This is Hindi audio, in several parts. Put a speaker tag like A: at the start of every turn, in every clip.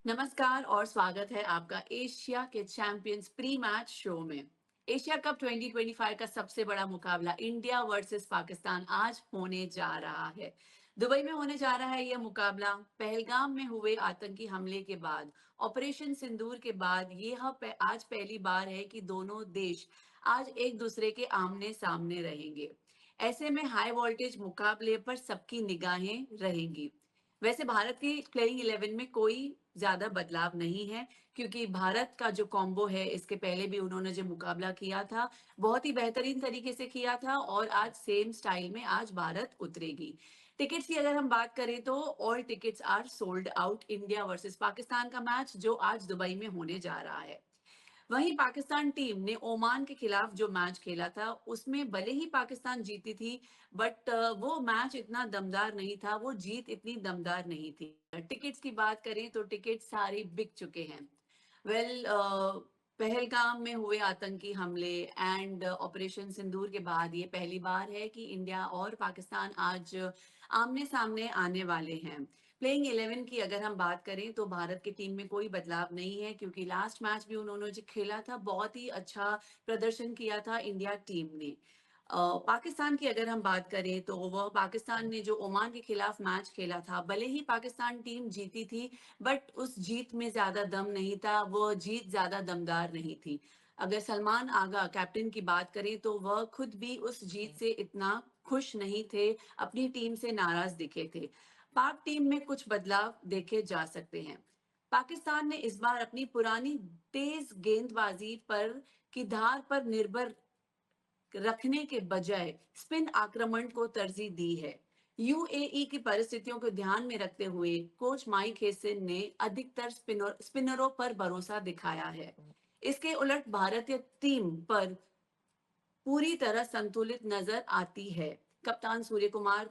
A: नमस्कार और स्वागत है आपका एशिया के चैंपियंस प्री मैच शो में। एशिया कप 2025 का सबसे बड़ा मुकाबला इंडिया वर्सेस पाकिस्तान आज होने जा रहा है। दुबई में होने जा रहा है यह मुकाबला पहलगाम में हुए आतंकी हमले के बाद, ऑपरेशन सिंदूर के बाद आज पहली बार है कि दोनों देश आज एक दूसरे के आमने सामने रहेंगे। ऐसे में हाई वोल्टेज मुकाबले पर सबकी निगाहें रहेंगी। वैसे भारत की प्लेइंग 11 में कोई ज्यादा बदलाव नहीं है, क्योंकि भारत का जो कॉम्बो है इसके पहले भी उन्होंने जो मुकाबला किया था बहुत ही बेहतरीन तरीके से किया था और आज सेम स्टाइल में आज भारत उतरेगी। टिकट्स की अगर हम बात करें तो all tickets are sold out. India versus Pakistan का मैच जो आज दुबई में होने जा रहा है। वहीं पाकिस्तान टीम ने ओमान के खिलाफ जो मैच खेला था उसमें भले ही पाकिस्तान जीती थी, बट वो मैच इतना दमदार नहीं था, वो जीत इतनी दमदार नहीं थी। टिकट्स की बात करें तो टिकट सारे बिक चुके हैं। वेल, पहलगाम में हुए आतंकी हमले एंड ऑपरेशन सिंदूर के बाद ये पहली बार है कि इंडिया और पाकिस्तान आज आमने सामने आने वाले हैं। प्लेइंग 11 की अगर हम बात करें तो भारत की टीम में कोई बदलाव नहीं है, क्योंकि लास्ट मैच भी उन्होंने जो खेला था बहुत ही अच्छा प्रदर्शन किया था इंडिया टीम ने। पाकिस्तान की अगर हम बात करें तो वह पाकिस्तान ने जो ओमान के खिलाफ मैच खेला था, भले ही पाकिस्तान टीम जीती थी, बट उस जीत में ज्यादा दम नहीं था, वो जीत ज्यादा दमदार नहीं थी। अगर सलमान आगा कैप्टन की बात करें तो वह खुद भी उस जीत से इतना खुश नहीं थे, अपनी टीम से नाराज दिखे थे। पाक टीम में कुछ बदलाव देखे जा सकते हैं। पाकिस्तान ने इस बार अपनी पुरानी तेज गेंदबाजी पर की धार पर निर्भर रखने के बजाय स्पिन आक्रमण को तरजीह दी है। यूएई की परिस्थितियों को ध्यान में रखते हुए कोच माइक हेसन ने अधिकतर स्पिनरों पर भरोसा दिखाया है। इसके उलट भारतीय टीम पर पूरी तरह संतुलित नजर आती है। कप्तान सूर्य कुमार,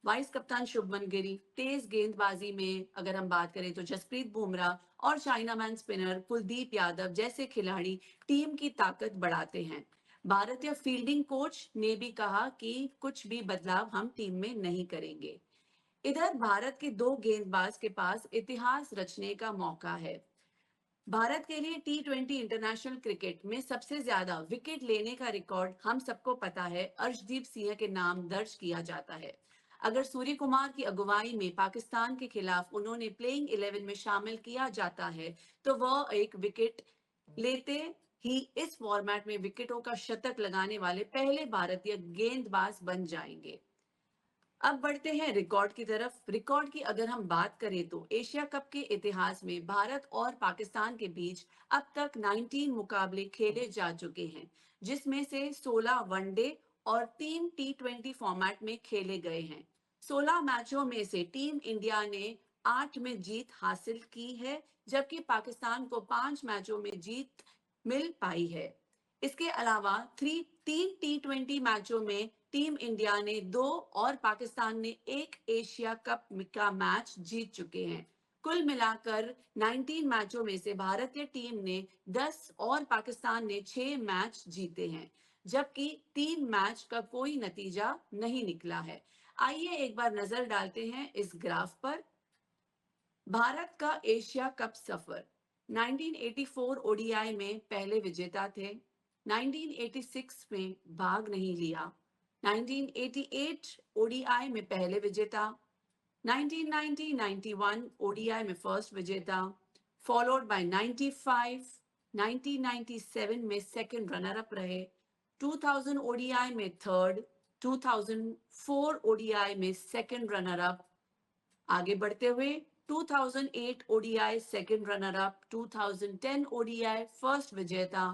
A: वाइस कप्तान शुभमन गिल, तेज गेंदबाजी में अगर हम बात करें तो जसप्रीत बुमराह और चाइनामैन स्पिनर कुलदीप यादव जैसे खिलाड़ी टीम की ताकत बढ़ाते हैं। भारतीय फील्डिंग कोच ने भी कहा कि कुछ भी बदलाव हम टीम में नहीं करेंगे। इधर भारत के दो गेंदबाज के पास इतिहास रचने का मौका है। भारत के लिए T20 इंटरनेशनल क्रिकेट में सबसे ज्यादा विकेट लेने का रिकॉर्ड हम सबको पता है, अर्शदीप सिंह के नाम दर्ज किया जाता है। अगर सूर्य कुमार की अगुवाई में पाकिस्तान के खिलाफ उन्होंने प्लेइंग 11 में शामिल किया जाता है तो वह एक विकेट लेते ही इस फॉर्मेट में विकेटों का शतक लगाने वाले पहले भारतीय गेंदबाज बन जाएंगे। अब बढ़ते हैं रिकॉर्ड की तरफ। रिकॉर्ड की अगर हम बात करें तो एशिया कप के इतिहास में भारत और पाकिस्तान के बीच अब तक 19 मुकाबले खेले जा चुके हैं, जिसमें से 16 वनडे और 3 T20 फॉर्मेट में खेले गए हैं। 16 मैचों में से टीम इंडिया ने 8 में जीत हासिल की है, जबकि पाकिस्तान को 5 मैचों में जीत मिल पाई है। इसके अलावा तीन T20 मैचों में टीम इंडिया ने 2 और पाकिस्तान ने 1 एशिया कप का मैच जीत चुके हैं। कुल मिलाकर 19 मैचों में से भारतीय टीम ने 10 और पाकिस्तान ने 6 मैच जीते हैं, जबकि 3 मैच का कोई नतीजा नहीं निकला है। आइए एक बार नजर डालते हैं इस ग्राफ पर। भारत का एशिया कप सफर। 1984 ओडीआई में पहले विजेता थे। 1986 में भाग नहीं लिया। 1988 ओडीआई में पहले विजेता। 1990-91 ओडीआई में फर्स्ट विजेता, फॉलोड बाय 95। 1997 में सेकंड रनर अप रहे। 2000 ओडीआई में थर्ड। 2004 ओडीआई में सेकंड रनर अप। आगे बढ़ते हुए 2008 ODI second runner up, 2010 ODI first विजेता,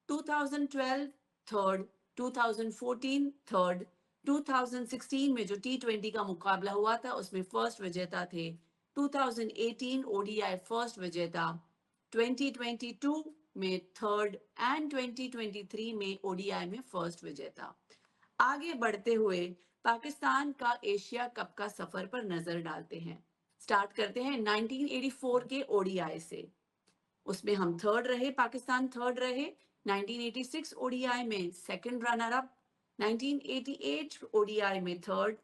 A: 2012 थर्ड, 2014 थर्ड, 2016 में जो T20 का मुकाबला हुआ था उसमें फर्स्ट विजेता थे, 2018 ओडीआई फर्स्ट विजेता, 2022 में थर्ड एंड 2023 में ओडीआई में फर्स्ट विजेता। आगे बढ़ते हुए पाकिस्तान का एशिया कप का सफर पर नजर डालते हैं। स्टार्ट करते हैं 1984 के ओडीआई से। उसमें हम थर्ड रहे, पाकिस्तान थर्ड रहे। 1986 ओडीआई में सेकंड रनर अप। 1988 ओडीआई में थर्ड।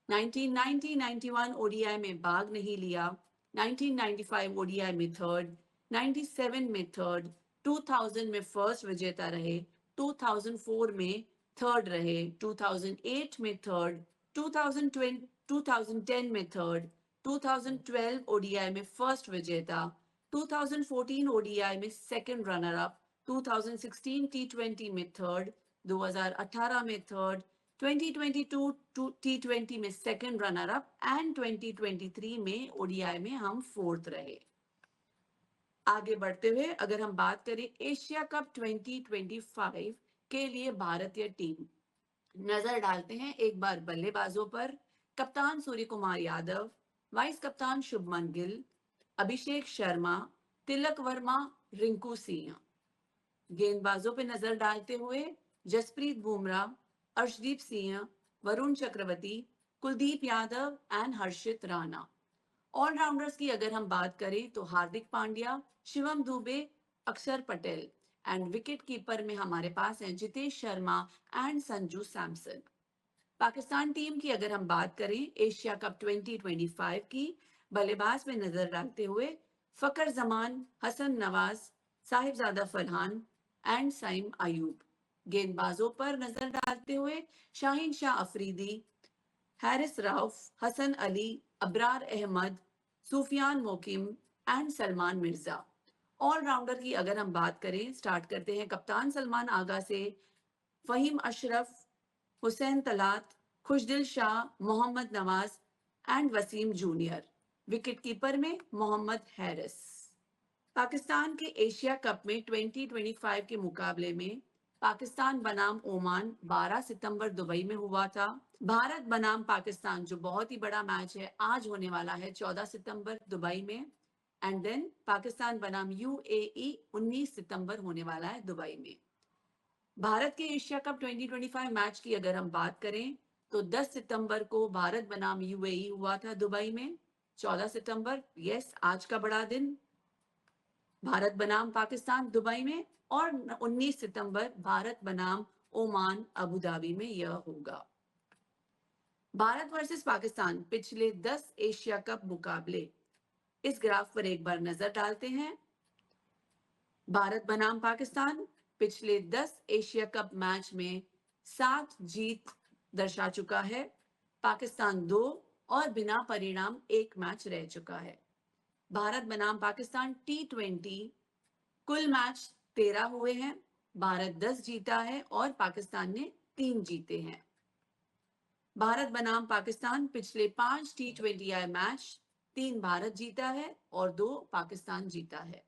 A: 1990-91 ओडीआई में भाग नहीं लिया। 1995 ओडीआई में थर्ड, 97 में थर्ड, 2000 में फर्स्ट विजेता रहे, 2004 में थर्ड रहे, 2008 में थर्ड, 2020 2010 में थर्ड, 2012 ओडीआई में फर्स्ट विजेता, 2014 ओडीआई में सेकंड रनर अप, 2016 टी20 में थर्ड, 2018 में थर्ड, 2022 टी20 में सेकंड रनर अप एंड 2023 में ओडीआई में हम फोर्थ रहे। आगे बढ़ते हुए अगर हम बात करें एशिया कप 2025 के लिए भारतीय टीम, नजर डालते हैं एक बार बल्लेबाजों पर। कप्तान सूर्य कुमार यादव, वाइस कप्तान शुभमन गिल, अभिषेक शर्मा, तिलक वर्मा, रिंकू सिंह। गेंदबाजों पे नजर डालते हुए जसप्रीत बुमराह, अर्शदीप सिंह, वरुण चक्रवर्ती, कुलदीप यादव एंड हर्षित राणा। ऑलराउंडर्स की अगर हम बात करें तो हार्दिक पांड्या, शिवम दुबे, अक्षर पटेल एंड विकेट कीपर में हमारे पास हैं जितेश शर्मा एंड संजू सैमसन। पाकिस्तान टीम की अगर हम बात करें एशिया कप 2025 की, बल्लेबाज में नजर डालते हुए फकर जमान, हसन नवाज, साहिबजादा फरहान एंड सईम अयूब। गेंदबाजों पर नजर डालते हुए शाहीन शाह अफरीदी, हैरिस राउफ, हसन अली, अबरार अहमद, सुफियान मोकिम एंड सलमान मिर्जा। ऑलराउंडर की अगर हम बात करें, स्टार्ट करते हैं कप्तान सलमान आगा से, Faheem Ashraf, Hussain Talat, Khushdil Shah, Mohammad Nawaz and Wasim junior. Wicket keeper में मोहम्मद हैरिस। पाकिस्तान के एशिया कप में 2025 के मुकाबले में पाकिस्तान बनाम ओमान 12 सितंबर दुबई में हुआ था। भारत बनाम पाकिस्तान जो बहुत ही बड़ा मैच है आज होने वाला है 14 सितंबर दुबई में, एंड देन पाकिस्तान बनाम यूएई 19 सितंबर होने वाला है दुबई में। भारत के एशिया कप 2025 मैच की अगर हम बात करें तो 10 सितंबर को भारत बनाम यूएई हुआ था दुबई में, 14 सितंबर यस आज का बड़ा दिन भारत बनाम पाकिस्तान दुबई में, और 19 सितंबर भारत बनाम ओमान अबू धाबी में यह होगा। भारत वर्सेस पाकिस्तान पिछले 10 एशिया कप मुकाबले, इस ग्राफ पर एक बार नजर डालते हैं। भारत बनाम पाकिस्तान पिछले 10 एशिया कप मैच में 7 जीत दर्शा चुका है, पाकिस्तान 2 और बिना परिणाम 1 मैच रह चुका है। भारत बनाम पाकिस्तान टी20 कुल मैच 13 हुए हैं, भारत 10 जीता है और पाकिस्तान ने 3 जीते हैं। भारत बनाम पाकिस्तान पिछले 5 टी20 मैच 3 भारत जीता है और 2 पाकिस्तान जीता है।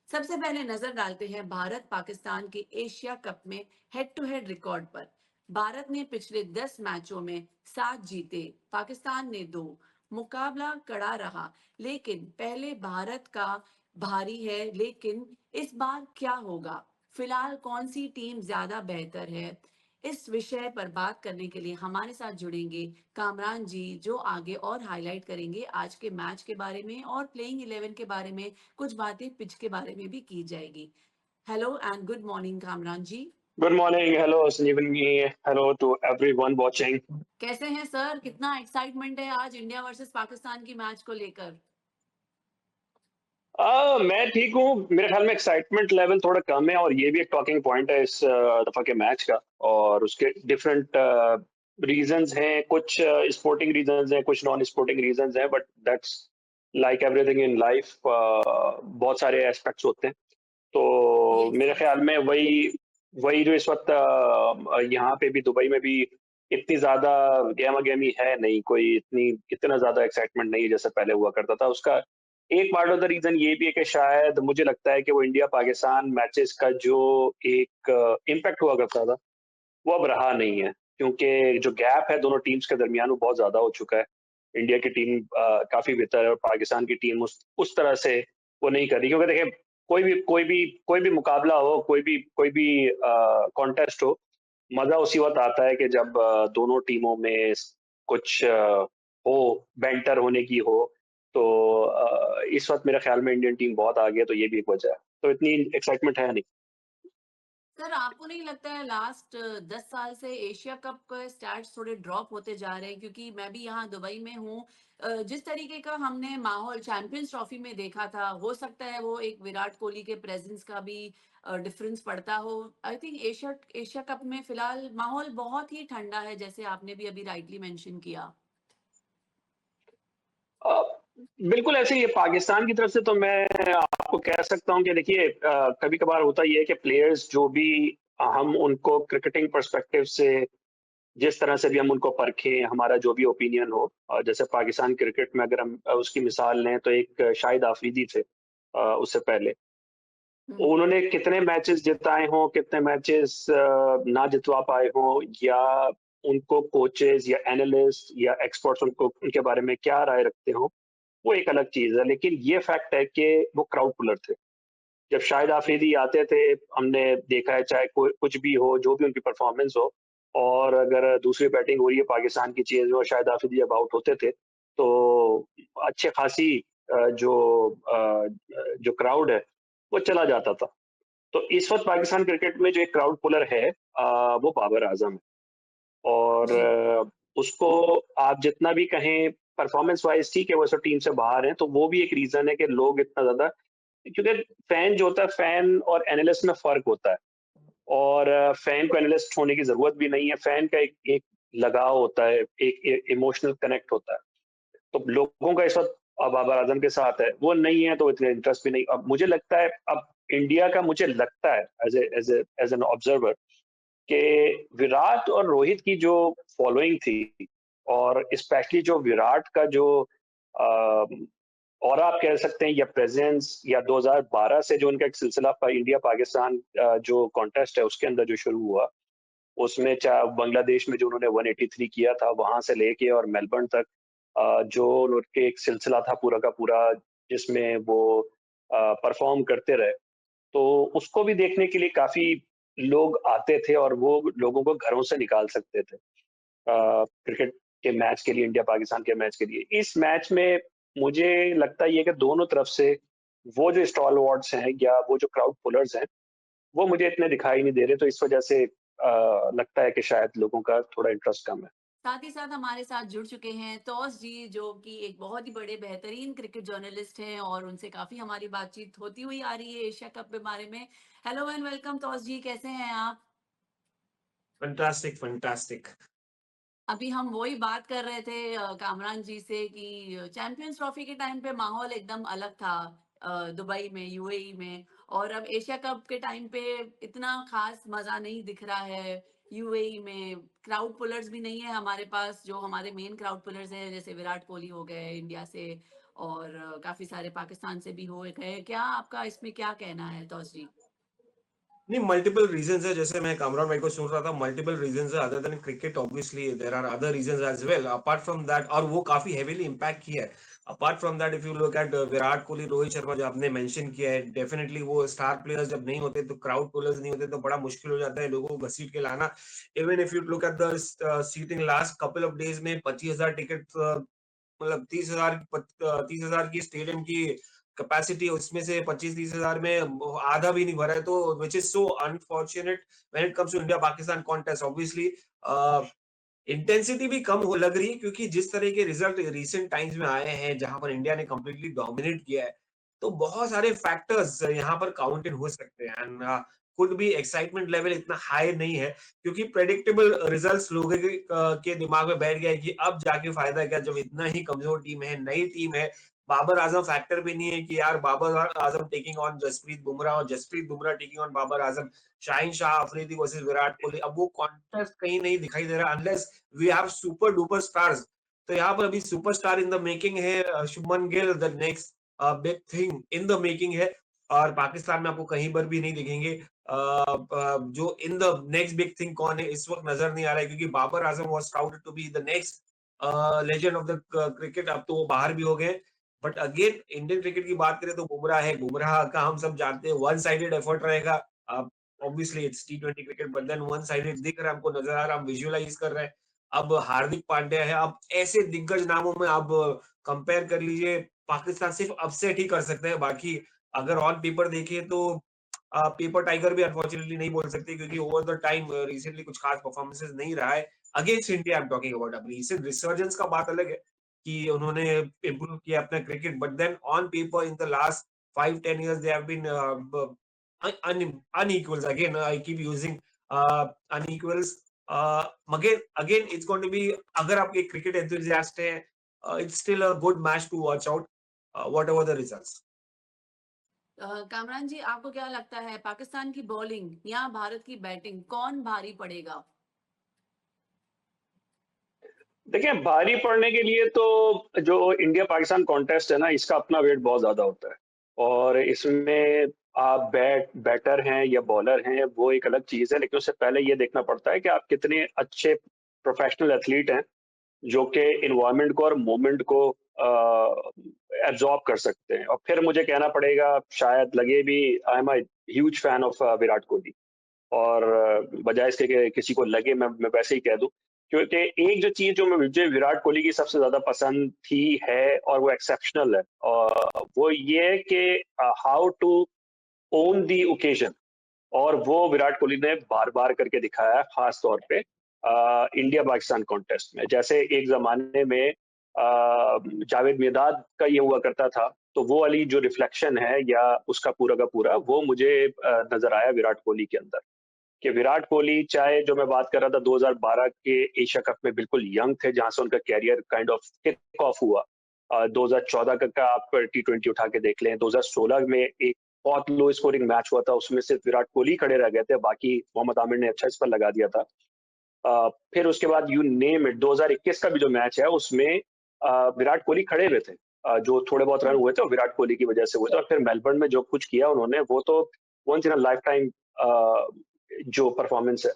A: सबसे पहले नजर डालते हैं भारत पाकिस्तान के एशिया कप में हेड टू हेड रिकॉर्ड पर। भारत ने पिछले 10 मैचों में 7 जीते, पाकिस्तान ने 2। मुकाबला कड़ा रहा, लेकिन पहले भारत का भारी है, लेकिन इस बार क्या होगा, फिलहाल कौन सी टीम ज्यादा बेहतर है, इस विषय पर बात करने के लिए हमारे साथ जुड़ेंगे कामरान जी, जो आगे और हाईलाइट करेंगे आज के मैच के बारे में और प्लेइंग 11 के बारे में, कुछ बातें पिच के बारे में भी की जाएगी। Hello and good morning Kamran ji.
B: Good morning. Hello, Sanjeevani. Hello to everyone watching.
A: कैसे हैं सर, कितना एक्साइटमेंट है आज इंडिया वर्सेस पाकिस्तान की मैच को लेकर?
B: मैं ठीक हूँ। मेरे ख्याल में एक्साइटमेंट लेवल थोड़ा कम है और ये भी एक टॉकिंग पॉइंट है इस दफा के मैच का। और उसके डिफरेंट रीजंस हैं, कुछ स्पोर्टिंग रीजंस हैं, कुछ नॉन स्पोर्टिंग रीजंस हैं, but that's like everything in life. बहुत सारे एस्पेक्ट्स होते हैं। तो
A: यस
B: मेरे
A: यस।
B: ख्याल में वही वही जो इस वक्त यहाँ पे भी दुबई में भी इतनी ज्यादा गहमा गहमी है नहीं, कोई इतना ज्यादा एक्साइटमेंट नहीं है जैसे पहले हुआ करता था। उसका एक पार्ट ऑफ द रीजन ये भी है कि शायद मुझे लगता है कि वो इंडिया पाकिस्तान मैचेस का जो एक इम्पैक्ट हुआ करता था वो अब रहा नहीं है, क्योंकि जो गैप है दोनों टीम्स के दरमियान वो बहुत ज्यादा हो चुका है। इंडिया की टीम काफी बेहतर है और पाकिस्तान की टीम उस तरह से वो नहीं कर रही। क्योंकि देखिए, कोई भी मुकाबला हो, कोई भी कॉन्टेस्ट हो, मजा उसी वक्त आता है कि जब दोनों टीमों में कुछ हो, बैंटर होने की हो। तो इस वक्त मेरे ख्याल में इंडियन टीम बहुत आगे है, तो ये भी एक वजह है। तो इतनी एक्साइटमेंट है नहीं।
A: सर आपको नहीं लगता है लास्ट 10 साल से एशिया कप के स्टैट्स थोड़े ड्रॉप होते जा रहे हैं? क्योंकि मैं भी यहाँ दुबई में हूँ, जिस तरीके का हमने माहौल चैंपियंस ट्रॉफी में देखा था, हो सकता है वो एक विराट कोहली के प्रेजेंस का भी डिफरेंस पड़ता हो। I think Asia Asia cup में फिलहाल माहौल बहुत ही ठंडा है, जैसे आपने भी अभी राइटली मेंशन किया।
B: अ, बिल्कुल ऐसे ही है। पाकिस्तान की तरफ से तो मैं आपको कह सकता हूँ कि देखिए कभी-कभार होता ये है कि प्लेयर्स जो भी हम उनको क्रिकेटिंग पर्सपेक्टिव से जिस तरह से भी हम उनको परखें, हमारा जो भी ओपिनियन हो जैसे पाकिस्तान क्रिकेट में अगर हम उसकी मिसाल लें तो एक शाहिद आफरीदी थे उससे पहले।
A: हुँ,
B: उन्होंने कितने मैचेस जिताए हों, कितने मैचेस ना जितवा पाए हों या उनको कोचेज़ या एनालिस्ट या एक्सपर्ट्स उनको उनके बारे में क्या राय रखते हों, वो एक अलग चीज़ है। लेकिन ये फैक्ट है कि वो क्राउड पुलर थे। जब शाहिद आफरीदी आते थे, हमने देखा है चाहे कोई कुछ भी हो, जो भी उनकी परफ़ॉर्मेंस हो और अगर दूसरी बैटिंग हो रही है पाकिस्तान की चेज़ में और शाहिद आफरीदी जब आउट होते थे, तो अच्छी खासी जो क्राउड है, वो चला जाता था। तो इस वक़्त पाकिस्तान क्रिकेट में जो एक क्राउड पुलर है वो बाबर आज़म है और
A: जी।
B: उसको आप जितना भी कहें परफ़ॉर्मेंस वाइज़ ठीक है, वो इस वक़्त टीम से बाहर हैं, तो वो भी एक रीज़न है कि लोग इतना ज़्यादा क्योंकि फैन जो होता है, फैन और एनालिस्ट में फ़र्क होता है और फैन को एनालिस्ट होने की ज़रूरत भी नहीं है। फैन का एक एक लगाव होता है, एक इमोशनल कनेक्ट होता है। तो लोगों का इस वक़्त बाबर आज़म के साथ है, वो नहीं है तो इतना इंटरेस्ट भी नहीं। अब मुझे लगता है अब इंडिया का मुझे लगता है एज़ एन ऑब्ज़र्वर कि विराट और रोहित की जो फ़ॉलोइंग थी और स्पेशली जो विराट का जो अ, ऑरा आप कह सकते हैं या प्रेज़ेंस या 2012 से जो उनका एक सिलसिला इंडिया पाकिस्तान जो कॉन्टेस्ट है उसके अंदर जो शुरू हुआ, उसमें बांग्लादेश में जो उन्होंने 183 किया था, वहाँ से लेके और मेलबर्न तक जो उनके एक सिलसिला था पूरा का पूरा जिसमें वो परफ़ॉर्म करते रहे। तो उसको भी देखने के लिए काफ़ी लोग आते थे और वो लोगों को घरों से निकाल सकते थे क्रिकेट के मैच के लिए, इंडिया-पाकिस्तान के मैच के लिए। इस मैच में मुझे लगता ये है कि दोनों तरफ से वो जो स्टॉलवर्ड्स हैं या वो जो क्राउड पुलर्स हैं, वो मुझे इतने दिखाई नहीं दे रहे, तो इस वजह से लगता है कि शायद लोगों का थोड़ा इंटरेस्ट कम है।
A: साथ ही साथ हमारे साथ जुड़ चुके हैं तौस जी, जो कि एक बहुत ही बड़े बेहतरीन क्रिकेट जर्नलिस्ट हैं और उनसे काफ़ी हमारी बातचीत होती हुई आ रही है एशिया कप के बारे में। हेलो एंड वेलकम तौस जी, कैसे हैं आप?
C: Fantastic, fantastic.
A: अभी हम वही बात कर रहे थे कामरान जी से कि चैंपियंस ट्रॉफी के टाइम पे माहौल एकदम अलग था दुबई में, यूएई में, और अब एशिया कप के टाइम पे इतना खास मजा नहीं दिख रहा है। यूएई में क्राउड पुलर्स भी नहीं है हमारे पास, जो हमारे मेन क्राउड पुलर्स हैं जैसे विराट कोहली हो गए इंडिया से, और काफी सारे पाकिस्तान से भी हो गए। क्या आपका इसमें क्या कहना है तौस जी?
C: नहीं, मल्टीपल रीजंस है, जैसे मैं कामरान भाई को सुन रहा था, मल्टीपल रीजंस है other than cricket. Obviously there are other reasons as well apart from that, और वो काफी हेवीली इंपैक्ट किया है। Apart from that, if you look at Virat Kohli, Rohit Sharma जो आपने मेंशन किया है, डेफिनेटली वो स्टार प्लेयर्स जब नहीं होते तो क्राउड पुलर्स नहीं होते तो बड़ा मुश्किल हो जाता है लोगों को घसीट के लाना। Even if you look at the seating last couple of days में 25,000 टिकट, मतलब 30,000 की स्टेडियम की कैपेसिटी, उसमें से 25-30,000 में आधा भी नहीं भरा है, तो which is so unfortunate when it comes to India Pakistan contest. Obviously intensity भी कम हो लग रही है, क्योंकि जिस तरह के रिजल्ट रिसेंट टाइम्स में आए हैं जहां पर इंडिया ने कंप्लीटली डोमिनेट किया है, तो बहुत सारे फैक्टर्स यहाँ पर काउंट इन हो सकते हैं and could be excitement level इतना हाई नहीं है, क्योंकि प्रेडिक्टेबल रिजल्ट्स लोगों के दिमाग में बैठ गया है कि अब जाके फायदा क्या, जब इतना ही कमजोर टीम है, नई टीम है। बाबर आजम फैक्टर भी नहीं है कि यार बाबर आजम टेकिंग ऑन जसप्रीत बुमराह और Jasprit Bumrah taking on Babar Azam, Shaheen Shah Afridi versus Virat Kohli. अब वो कॉन्टेस्ट कहीं नहीं दिखाई दे रहा unless we have super duper stars. तो यहाँ पर अभी सुपरस्टार इन द मेकिंग है, Shubman Gill the next big thing in the making है, और पाकिस्तान में आपको कहीं पर भी नहीं दिखेंगे। जो in the next big thing कौन है इस वक्त नजर नहीं आ रहा है, क्योंकि Babar Azam was scouted to be the next legend of the cricket, अब तो वो बाहर भी हो गए। बट अगेन इंडियन क्रिकेट की बात करें तो बुमराह है, बुमराह का हम सब जानते हैं वन साइडेड एफर्ट रहेगा। ऑब्वियसली इट्स टी20 cricket, but then one sided दिख रहा है, हमको नजर आ रहा है, हम विजुअलाइज कर रहे हैं। अब हार्दिक पांड्या है, अब ऐसे दिग्गज नामों में आप कंपेयर कर लीजिए, पाकिस्तान सिर्फ अपसेट ही कर सकते हैं। बाकी अगर ऑन पेपर देखें तो पेपर टाइगर भी अनफॉर्चुनेटली नहीं बोल सकते, क्योंकि ओवर द टाइम रिसेंटली कुछ खास परफॉर्मेंसेस नहीं रहा है against India. I am talking about, अब रिसेंट रिसर्जेंस का बात अलग है, कि उन्होंने इम्प्रूव किया अपना cricket, but then on paper in the लास्ट 5-10 years they have been unequals. Again, I keep using unequals. Again, it's going to be, अगर आप एक क्रिकेट एंथुसियास्ट हैं, it's still a good match to watch out, whatever the results.
A: Kamran जी, आपको क्या लगता है पाकिस्तान की बॉलिंग या भारत की बैटिंग कौन भारी पड़ेगा?
B: देखिए, भारी पड़ने के लिए तो जो इंडिया पाकिस्तान कॉन्टेस्ट है ना, इसका अपना वेट बहुत ज्यादा होता है। और इसमें आप बैटर हैं या बॉलर हैं, वो एक अलग चीज है, लेकिन उससे पहले ये देखना पड़ता है कि आप कितने अच्छे प्रोफेशनल एथलीट हैं जो कि इन्वायरमेंट को और मोमेंट को एब्जॉर्ब कर सकते हैं। और फिर मुझे कहना पड़ेगा, शायद लगे भी, I am a huge fan of Virat Kohli. और बजाय इसके कि किसी को लगे, मैं वैसे ही कह दूं, क्योंकि एक जो चीज जो मुझे विराट कोहली की सबसे ज्यादा पसंद थी है, और वो एक्सेप्शनल है, और वो ये है कि how to own the occasion. और वो विराट कोहली ने बार बार करके दिखाया, खास तौर पे इंडिया पाकिस्तान कॉन्टेस्ट में। जैसे एक जमाने में जावेद मिर्दाद का ये हुआ करता था, तो वो वाली जो रिफ्लेक्शन है या उसका पूरा का पूरा, वो मुझे नजर आया विराट कोहली के अंदर। कि विराट कोहली, चाहे जो मैं बात कर रहा था 2012 के एशिया कप में, बिल्कुल यंग थे, जहां से उनका career kind of kick off हुआ। 2014 का आप T20 उठा के देख लें, 2016 में एक बहुत लो स्कोरिंग मैच हुआ था, उसमें सिर्फ विराट कोहली खड़े रह गए थे, बाकी मोहम्मद आमिर ने अच्छा इस पर लगा दिया था। फिर उसके बाद यू नेम इट, 2021 का भी जो मैच है उसमें विराट कोहली खड़े हुए थे। जो थोड़े बहुत रन हुए थे वो विराट कोहली की वजह से हुए थे। और फिर मेलबर्न में जो कुछ किया उन्होंने, वो तो once in a life time जो परफॉर्मेंस है।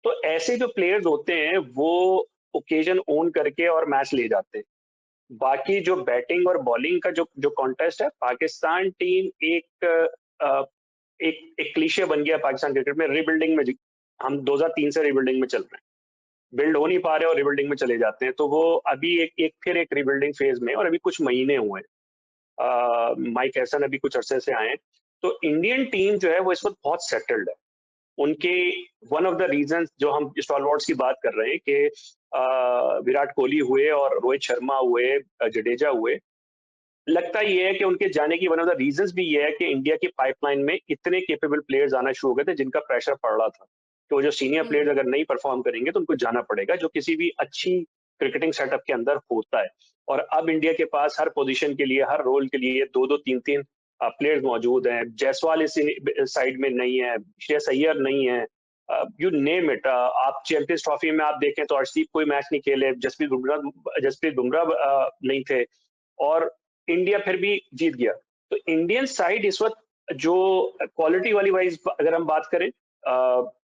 B: तो ऐसे जो प्लेयर्स होते हैं वो ओकेजन ओन करके और मैच ले जाते हैं। बाकी जो बैटिंग और बॉलिंग का जो जो कॉन्टेस्ट है, पाकिस्तान टीम एक क्लीशे बन गया पाकिस्तान क्रिकेट में, रिबिल्डिंग में। हम 2003 से रिबिल्डिंग में चल रहे हैं, बिल्ड हो नहीं पा रहे और रिबिल्डिंग में चले जाते हैं। तो वो अभी फिर एक रिबिल्डिंग फेज में, और अभी कुछ महीने हुए हैं। माइक हैसन अभी कुछ अरसे से आए हैं। तो इंडियन टीम जो है वो इस वक्त बहुत सेटल्ड है। उनके वन ऑफ द रीजन जो हम स्टॉलवर्ड्स की बात कर रहे हैं कि विराट कोहली हुए और रोहित शर्मा हुए, जडेजा हुए, लगता ये है कि उनके जाने की वन ऑफ द रीजंस भी ये है कि इंडिया की पाइपलाइन में इतने केपेबल प्लेयर्स आना शुरू हो गए थे जिनका प्रेशर पड़ रहा था। तो जो सीनियर प्लेयर्स अगर नहीं परफॉर्म करेंगे तो उनको जाना पड़ेगा, जो किसी भी अच्छी क्रिकेटिंग सेटअप के अंदर होता है। और अब इंडिया के पास हर पोजीशन के लिए, हर रोल के लिए 2-2, 3-3 प्लेयर्स मौजूद हैं। जायसवाल इस साइड में नहीं है, श्रेयस अय्यर नहीं है, यू नेम इट। आप चैंपियंस ट्रॉफी में आप देखें तो अर्शदीप कोई मैच नहीं खेले, जसप्रीत बुमराह नहीं थे, और इंडिया फिर भी जीत गया। तो इंडियन साइड इस वक्त जो क्वालिटी वाली वाइज अगर हम बात करें,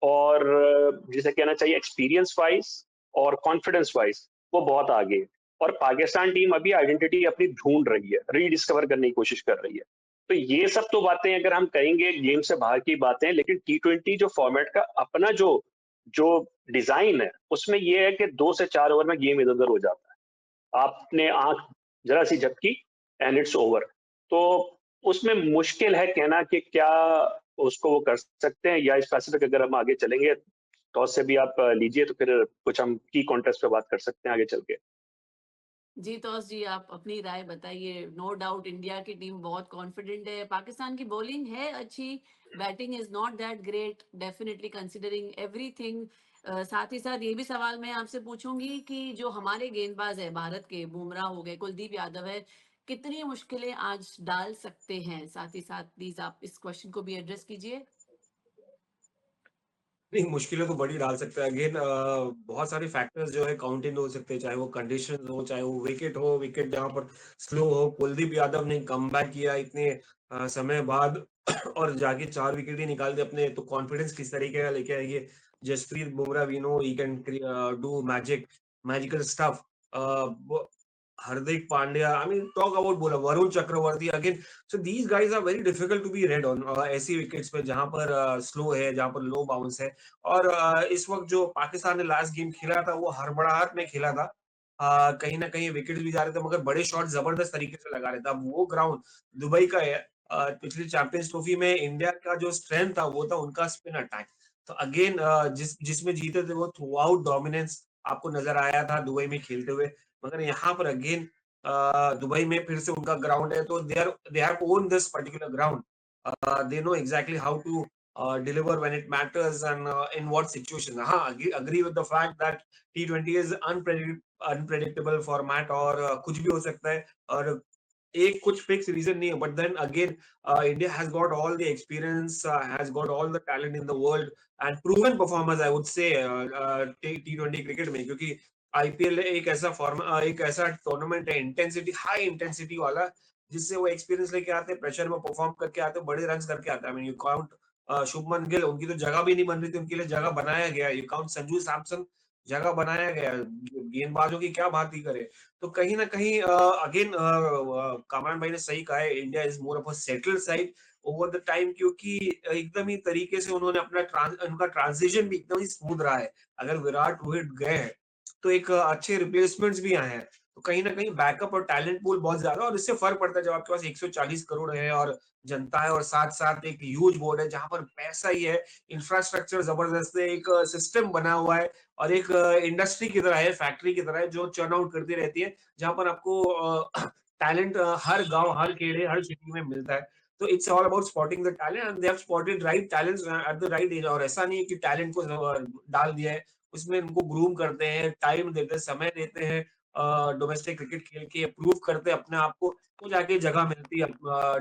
B: और जिसे कहना चाहिए एक्सपीरियंस वाइज और कॉन्फिडेंस वाइज, वो बहुत आगे है। और पाकिस्तान टीम अभी आइडेंटिटी अपनी ढूंढ रही है, रीडिस्कवर करने की कोशिश कर रही है। तो ये सब तो बातें अगर हम कहेंगे गेम से बाहर की बातें, लेकिन T20 जो फॉर्मेट का अपना जो जो डिजाइन है, उसमें ये है कि 2 से 4 ओवर में गेम इधर उधर हो जाता है। आपने आंख जरा सी झपकी एंड इट्स ओवर। तो उसमें मुश्किल है कहना कि क्या उसको वो कर सकते हैं, या स्पेसिफिक अगर हम आगे चलेंगे टॉस से भी आप लीजिए, तो फिर कुछ हम की कॉन्टेस्ट पे बात कर सकते हैं आगे चल के।
A: जी तौस जी, आप अपनी राय बताइए। नो डाउट इंडिया की टीम बहुत कॉन्फिडेंट है, पाकिस्तान की बॉलिंग है अच्छी, batting is not that great definitely considering everything. साथ ही साथ ये भी सवाल मैं आपसे पूछूंगी कि जो हमारे गेंदबाज है भारत के, बुमराह हो गए, कुलदीप यादव है, कितनी मुश्किलें आज डाल सकते हैं? साथ ही साथ प्लीज आप इस क्वेश्चन को भी एड्रेस कीजिए।
C: नहीं, मुश्किलें तो बड़ी डाल सकता है। अगेन बहुत सारे फैक्टर्स जो है काउंट इन हो सकते हैं, चाहे वो कंडीशन हो, चाहे वो विकेट जहां पर स्लो हो। कुलदीप यादव ने कमबैक किया इतने समय बाद और जाके 4 विकेट ही निकाल दिए अपने, तो कॉन्फिडेंस किस तरीके का लेके आएंगे। Jasprit Bumrah, we know he can do magical stuff. Hardik Pandya, I mean talk about bowler Varun Chakravarthy again. So these guys are very difficult to be read on ऐसी विकेट्स पे जहां पर स्लो है, जहां पर लो बाउंस है। और इस वक्त जो पाकिस्तान ने लास्ट गेम खेला था वो हड़बड़ाहट में खेला था। कहीं ना कहीं विकेट भी जा रहे थे, मगर बड़े शॉट जबरदस्त तरीके से लगा रहे थे। अब वो ग्राउंड दुबई का है। पिछली चैंपियंस ट्रॉफी में इंडिया का जो स्ट्रेंथ था वो था उनका स्पिन अटैक। तो अगेन जिसमें जीते थे वो थ्रू आउट डोमिनेंस आपको नजर आया था दुबई में खेलते हुए। मगर यहाँ पर अगेन दुबई में फिर से उनका ग्राउंड है, तो they have own this particular ground. They know exactly how to deliver when it matters and in what situation. हाँ, agree with the fact that T20 is unpredictable format और कुछ भी हो सकता है और एक कुछ फिक्स रीजन नहीं है. But then again India has got all the experience, has got all the talent in the world and proven performers, I would say T20 cricket में. क्योंकि आईपीएल एक ऐसा एक ऐसा टूर्नामेंट है इंटेंसिटी, हाई इंटेंसिटी वाला, जिससे वो एक्सपीरियंस लेके आते हैं, प्रेशर में परफॉर्म करके आते हैं, बड़े रन्स करके आते हैं. I mean you count Shubman Gill, उनकी तो जगह भी नहीं बन रही थी, उनके लिए जगह बनाया गया. यू काउंट संजू सैमसन, जगह बनाया गया. गेंदबाजों की क्या बात ही करे. तो कहीं ना कहीं अगेन कामरान भाई ने सही कहा है, India is more of a settled side over the time, क्योंकि एकदम ही तरीके से उन्होंने उनका ट्रांजिशन भी एकदम ही स्मूथ रहा है. अगर विराट रोहित गए हैं तो एक अच्छे रिप्लेसमेंट्स भी आए हैं. तो कहीं ना कहीं बैकअप और टैलेंट पूल बहुत ज्यादा, और इससे फर्क पड़ता है जब आपके पास 140 करोड़ है और जनता है, और साथ साथ एक ह्यूज बोर्ड है जहां पर पैसा ही है, इंफ्रास्ट्रक्चर जबरदस्त है, एक सिस्टम बना हुआ है, और एक इंडस्ट्री की तरह है, फैक्ट्री की तरह है, जो चर्न आउट करती रहती है, जहां पर आपको टैलेंट हर गांव, हर खेड़े, हर सिटी में मिलता है. तो it's all about spotting the talent, and they have spotted right talents at the right age. और ऐसा नहीं है कि टैलेंट को डाल दिया है, उसमें उनको ग्रूम करते हैं, टाइम देते हैं, समय देते हैं, डोमेस्टिक क्रिकेट खेल के प्रूव करते हैं अपने आप को, तो जाके जगह मिलती है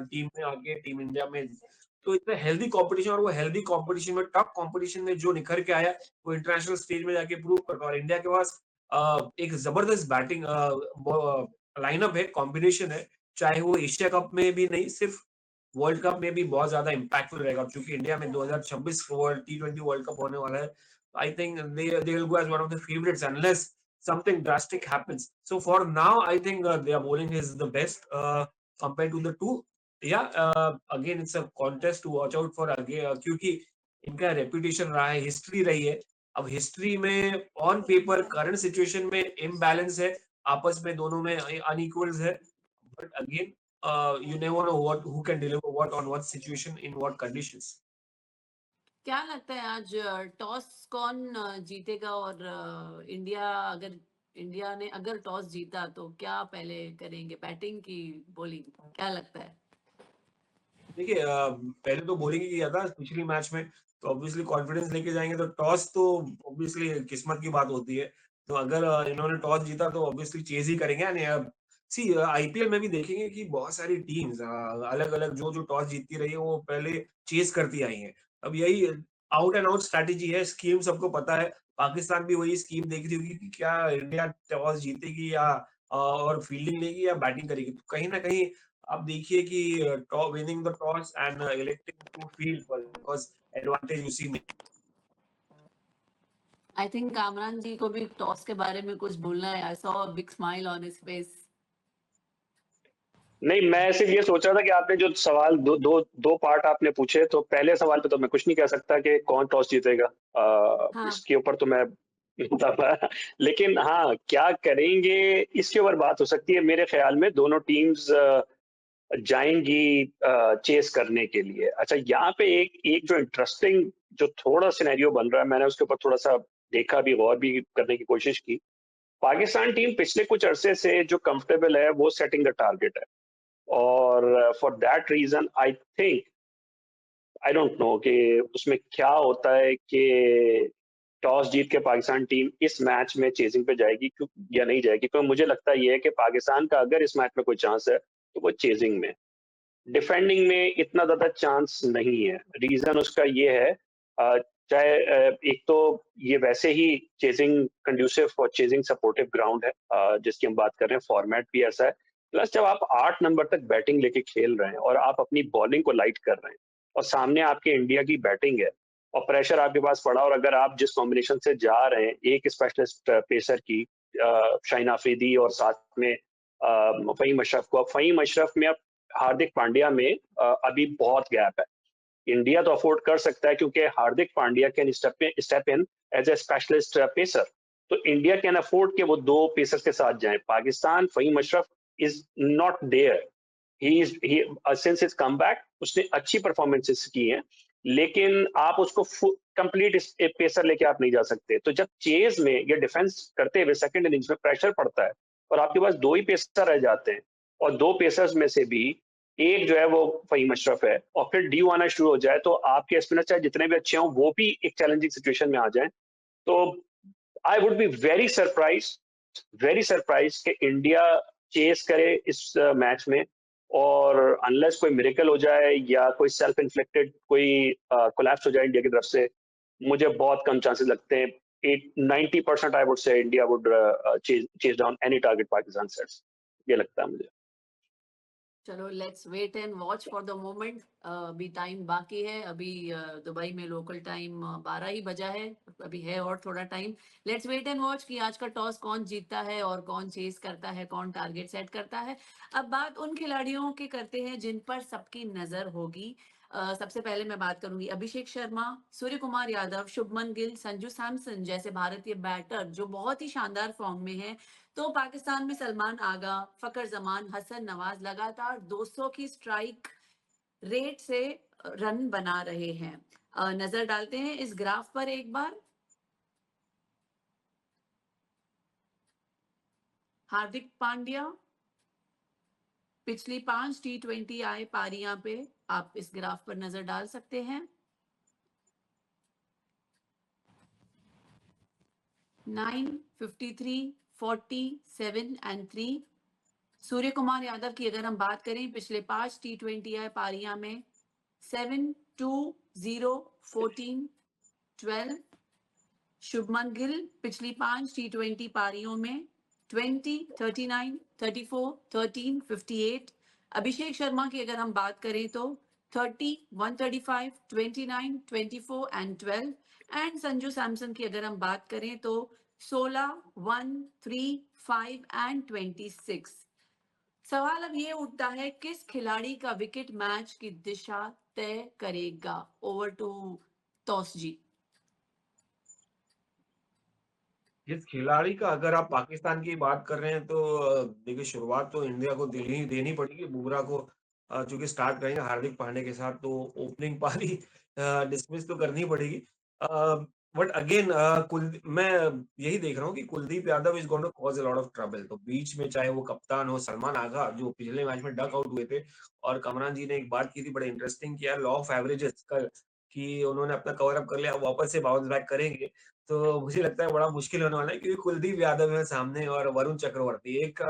C: टीम में आके, टीम इंडिया में. तो इतना हेल्दी कंपटीशन, और वो हेल्दी कंपटीशन में, टफ कंपटीशन में जो निखर के आया, वो इंटरनेशनल स्टेज में जाके प्रूव करता है. और इंडिया के पास एक जबरदस्त बैटिंग लाइनअप है, कॉम्बिनेशन है, चाहे वो एशिया कप में भी नहीं, सिर्फ वर्ल्ड कप में भी बहुत ज्यादा इम्पैक्टफुल रहेगा. क्योंकि इंडिया में 2026 वर्ल्ड T20 वर्ल्ड कप होने वाला है. I think they will go as one of the favorites unless something drastic happens. So for now, I think their bowling is the best compared to the two. Yeah, again it's a contest to watch out for again, क्योंकि इनका रेपुटेशन रहा है, हिस्ट्री रही है. अब हिस्ट्री में ऑन पेपर करंट सिचुएशन में इम्बैलेंस है, आपस में दोनों में अनइक्वल्स है. But again you never know who can deliver what on what situation in what conditions.
A: क्या लगता है आज टॉस कौन जीतेगा, और इंडिया ने अगर टॉस जीता तो क्या पहले करेंगे, बैटिंग की बॉलिंग, क्या लगता है?
C: देखिए पहले तो बॉलिंग ही किया था पिछली मैच में, तो ऑब्वियसली कॉन्फिडेंस लेके जाएंगे. तो टॉस तो ऑब्वियसली किस्मत की बात होती है. तो अगर इन्होंने टॉस जीता तो ऑब्वियसली चेज ही करेंगे. यानी सी आईपीएल में भी देखेंगे कि बहुत सारी टीम्स अलग अलग जो जो टॉस जीतती रही है, वो पहले चेज करती आई हैं. अब यही आउट एंड आउट स्ट्रैटेजी है, स्कीम सबको पता है. पाकिस्तान भी वही स्कीम देख रही होगी कि क्या इंडिया टॉस जीतेगी या और फील्डिंग लेगी या बैटिंग करेगी. तो कहीं ना कहीं आप देखिए कि winning the toss and electing to field because advantage उसी में.
A: आई थिंक कामरान जी को भी टॉस के बारे में कुछ बोलना है. I saw a big smile on his face.
B: नहीं, मैं सिर्फ ये सोच रहा था कि आपने जो सवाल दो पार्ट आपने पूछे, तो पहले सवाल पे तो मैं कुछ नहीं कह सकता कि कौन टॉस जीतेगा.
A: हाँ.
B: इसके ऊपर तो मैं लेकिन हाँ, क्या करेंगे इसके ऊपर बात हो सकती है. मेरे ख्याल में दोनों टीम्स जाएंगी चेस करने के लिए. अच्छा, यहाँ पे एक जो इंटरेस्टिंग जो थोड़ा सिनेरियो बन रहा है, मैंने उसके ऊपर थोड़ा सा देखा भी, गौर भी करने की कोशिश की. पाकिस्तान टीम पिछले कुछ अरसे से जो कंफर्टेबल है वो सेटिंग द टारगेट है, और for that reason I think, I don't know कि उसमें क्या होता है कि टॉस जीत के पाकिस्तान टीम इस मैच में चेजिंग पे जाएगी या नहीं जाएगी. क्योंकि मुझे लगता ये है कि पाकिस्तान का अगर इस मैच में कोई चांस है तो वो चेजिंग में, डिफेंडिंग में इतना ज्यादा चांस नहीं है. रीजन उसका ये है, चाहे एक तो ये वैसे ही चेजिंग कंड्यूसिव और चेजिंग सपोर्टिव ग्राउंड है जिसकी हम बात कर रहे हैं, फॉर्मेट भी ऐसा है. प्लस जब आप 8 नंबर तक बैटिंग लेके खेल रहे हैं और आप अपनी बॉलिंग को लाइट कर रहे हैं, और सामने आपके इंडिया की बैटिंग है और प्रेशर आपके पास पड़ा, और अगर आप जिस कॉम्बिनेशन से जा रहे हैं, एक स्पेशलिस्ट पेसर की शाहीन आफरीदी और साथ में फहीम अशरफ को, अब फहीम अशरफ में अब हार्दिक पांड्या में अभी बहुत गैप है. इंडिया तो अफोर्ड कर सकता है क्योंकि Hardik Pandya can step in as a specialist pacer. तो इंडिया कैन अफोर्ड कि वो दो पेसर्स के साथ जाएं. Pakistan, Fahim Ashraf is not there. Since it's come back उसने अच्छी परफॉर्मेंसेस की हैं, लेकिन आप उसको कंप्लीट पेसर लेके आप नहीं जा सकते. तो जब चेज में या डिफेंस करते हुए सेकंड इनिंग्स में प्रेशर पड़ता है और आपके पास 2 ही पेसर रह जाते हैं और 2 पेसर्स में से भी एक जो है वो फ़हीम अशरफ है और फिर ड्यू आना शुरू हो जाए, तो आपके स्पिनर चाहे जितने भी अच्छे हों, वो भी एक चैलेंजिंग सिचुएशन में आ जाएँ। तो I would be very surprise कि इंडिया चेस करे इस मैच में, और अनलेस कोई मिरेकल हो जाए या कोई सेल्फ इन्फ्लिक्टेड कोई कोलैप्स हो जाए इंडिया की तरफ से, मुझे बहुत कम चांसेस लगते हैं। 90% I would say India would chase down any target Pakistan sets, ये लगता है मुझे।
A: चलो let's wait and watch for the moment. अभी टाइम बाकी है, अभी दुबई में लोकल टाइम 12 ही बजा है, अभी है और थोड़ा time. Let's wait and watch कि आज का टॉस कौन जीतता है और कौन चेस करता है, कौन टारगेट सेट करता है। अब बात उन खिलाड़ियों की करते हैं जिन पर सबकी नजर होगी। सबसे पहले मैं बात करूंगी अभिषेक शर्मा, सूर्य कुमार यादव, शुभमन गिल, संजू सैमसन जैसे भारतीय बैटर जो बहुत ही शानदार फॉर्म में है। तो पाकिस्तान में सलमान आगा, फकर जमान, हसन नवाज लगातार 200 की स्ट्राइक रेट से रन बना रहे हैं। नजर डालते हैं इस ग्राफ पर एक बार। हार्दिक पांड्या पिछली 5 T20 आए पारियां पे आप इस ग्राफ पर नजर डाल सकते हैं। 9, 53, 40, 7 एंड 3। सूर्य कुमार यादव की अगर हम बात करें पिछले 5 T20 आए पारियां में 7, 2, 0, 14, 12। शुभमन गिल पिछली 5 T20 पारियों में 20, 39, 34, 13, 58। अभिषेक शर्मा की अगर हम बात करें तो 30, 135, 29, 24 एंड 12। एंड संजू सैमसन की अगर हम बात करें तो 16, 1, 3, 5 एंड 26। सवाल अब ये उठता है किस खिलाड़ी का विकेट मैच की दिशा तय करेगा। ओवर टू टॉस जी।
C: इस खिलाड़ी का अगर आप पाकिस्तान की बात कर रहे हैं तो देखिए शुरुआत तो इंडिया को देनी पड़ेगी बुमराह को, चूंकि स्टार्ट करेंगे हार्दिक पांड्या के साथ तो ओपनिंग पारी डिसमिस तो करनी पड़ेगी। बट अगेन मैं यही देख रहा हूँ कि Kuldeep Yadav is going to cause a lot of trouble, तो बीच में चाहे वो कप्तान हो सलमान आगा जो पिछले मैच में डक आउट हुए थे, और कमरान जी ने एक बात की थी बड़े इंटरेस्टिंग किया लॉ ऑफ एवरेजेस कल, कि उन्होंने अपना कवर अप कर लिया, वापस से बाउंस बैक करेंगे। तो मुझे लगता है बड़ा मुश्किल होने वाला है क्योंकि कुलदीप यादव है सामने और वरुण चक्रवर्ती एक